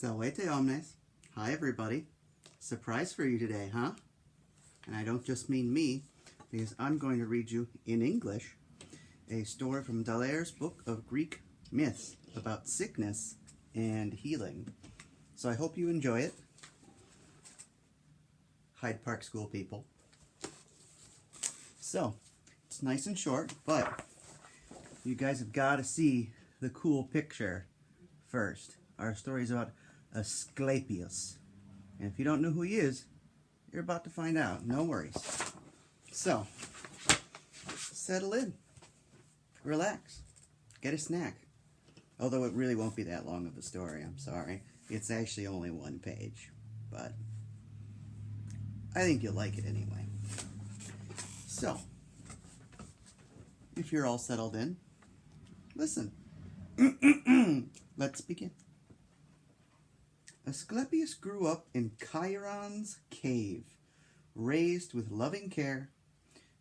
Salvete omnes. Hi everybody. Surprise for you today, huh? And I don't just mean me, because I'm going to read you in English a story from D'Alaire's book of Greek myths about sickness and healing. So I hope you enjoy it. Hyde Park School people. So, it's nice and short, but you guys have got to see the cool picture first. Our story is about Asclepius. And if you don't know who he is, you're about to find out. No worries. So, settle in. Relax. Get a snack. Although it really won't be that long of a story, I'm sorry. It's actually only one page. But I think you'll like it anyway. So, if you're all settled in, listen. Let's begin. Asclepius grew up in Chiron's cave, raised with loving care,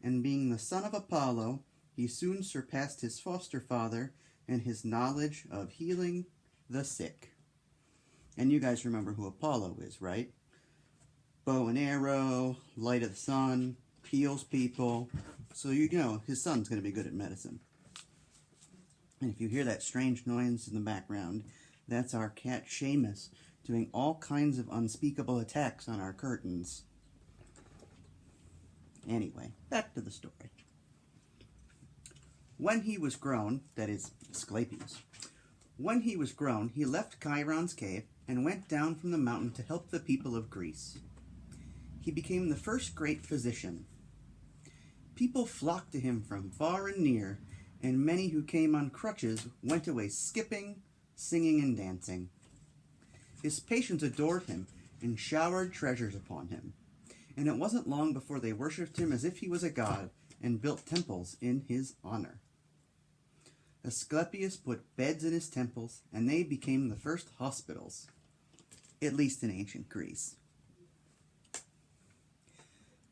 and being the son of Apollo, he soon surpassed his foster father in his knowledge of healing the sick. And you guys remember who Apollo is, right? Bow and arrow, light of the sun, heals people. So you know his son's going to be good at medicine. And if you hear that strange noise in the background, that's our cat Seamus doing all kinds of unspeakable attacks on our curtains. Anyway, back to the story. When he was grown, that is, Asclepius, when he was grown, he left Chiron's cave and went down from the mountain to help the people of Greece. He became the first great physician. People flocked to him from far and near, and many who came on crutches went away skipping, singing, and dancing. His patients adored him and showered treasures upon him, and it wasn't long before they worshipped him as if he was a god and built temples in his honor. Asclepius put beds in his temples, and they became the first hospitals, at least in ancient Greece.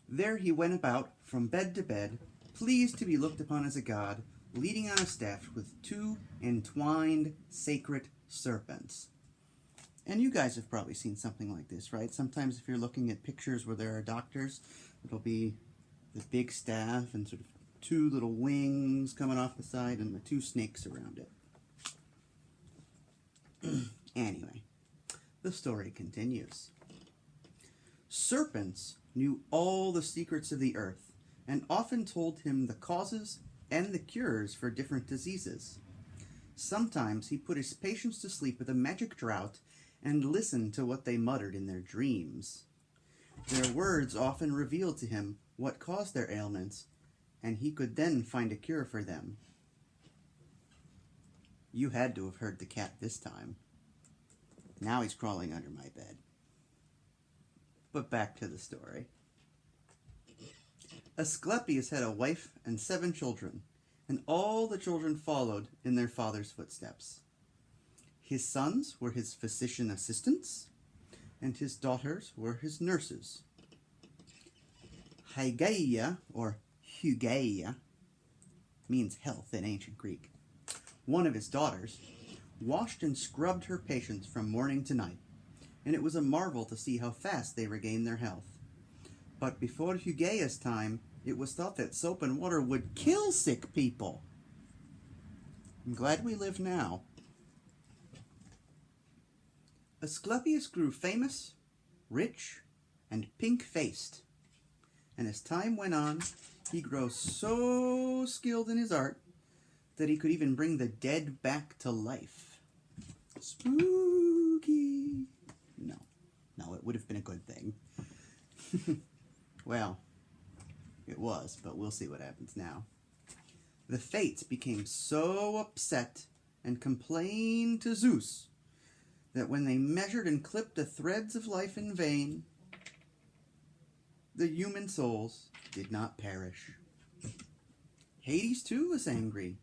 There he went about from bed to bed, pleased to be looked upon as a god, leading on a staff with two entwined sacred serpents. And you guys have probably seen something like this, right? Sometimes if you're looking at pictures where there are doctors, it'll be the big staff and sort of two little wings coming off the side and the two snakes around it. Anyway, the story continues. Serpents knew all the secrets of the earth and often told him the causes and the cures for different diseases. Sometimes he put his patients to sleep with a magic draught and listened to what they muttered in their dreams. Their words often revealed to him what caused their ailments, and he could then find a cure for them. You had to have heard the cat this time. Now he's crawling under my bed. But back to the story. Asclepius had a wife and 7 children, and all the children followed in their father's footsteps. His sons were his physician assistants, and his daughters were his nurses. Hygeia, or Hugeia, means health in ancient Greek. One of his daughters washed and scrubbed her patients from morning to night, and it was a marvel to see how fast they regained their health. But before Hygeia's time, it was thought that soap and water would kill sick people. I'm glad we live now. Asclepius grew famous, rich, and pink-faced. And as time went on, he grew so skilled in his art that he could even bring the dead back to life. Spooky! No, it would have been a good thing. Well, it was, but we'll see what happens now. The Fates became so upset and complained to Zeus that when they measured and clipped the threads of life in vain, the human souls did not perish. Hades too was angry,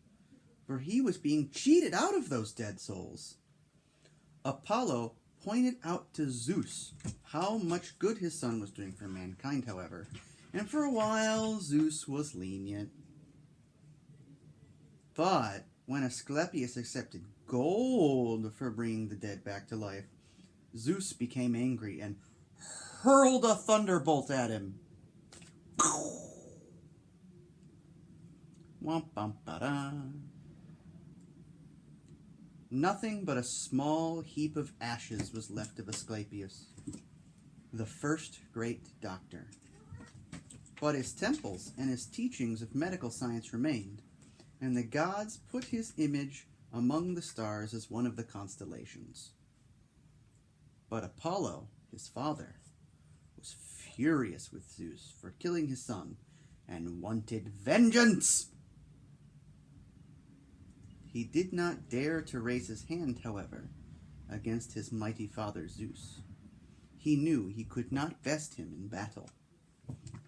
for he was being cheated out of those dead souls. Apollo pointed out to Zeus how much good his son was doing for mankind, however, and for a while Zeus was lenient. But when Asclepius accepted gold for bringing the dead back to life, Zeus became angry and hurled a thunderbolt at him. Womp-bump-ba-da. Nothing but a small heap of ashes was left of Asclepius, the first great doctor. But his temples and his teachings of medical science remained, and the gods put his image among the stars as one of the constellations. But Apollo, his father, was furious with Zeus for killing his son and wanted vengeance. He did not dare to raise his hand, however, against his mighty father Zeus. He knew he could not best him in battle.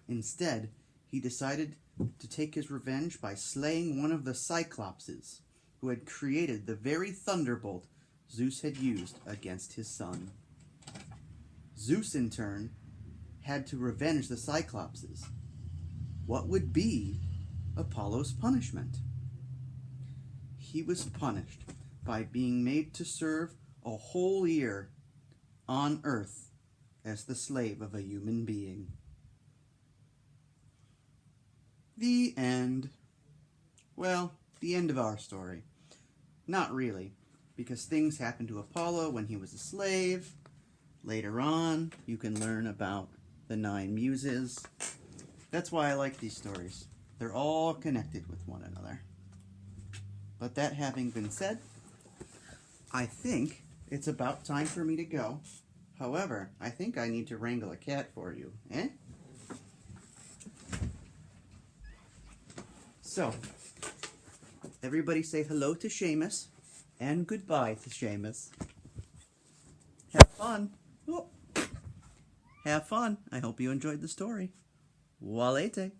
Instead, he decided to take his revenge by slaying one of the Cyclopses, who had created the very thunderbolt Zeus had used against his son. Zeus, in turn, had to revenge the Cyclopses. What would be Apollo's punishment? He was punished by being made to serve a whole year on Earth as the slave of a human being. The end. Well, the end of our story. Not really, because things happened to Apollo when he was a slave. Later on, you can learn about the 9 Muses. That's why I like these stories. They're all connected with one another. But that having been said, I think it's about time for me to go. However, I think I need to wrangle a cat for you, eh? So, everybody say hello to Seamus and goodbye to Seamus. Have fun. Oh. Have fun. I hope you enjoyed the story. Walete.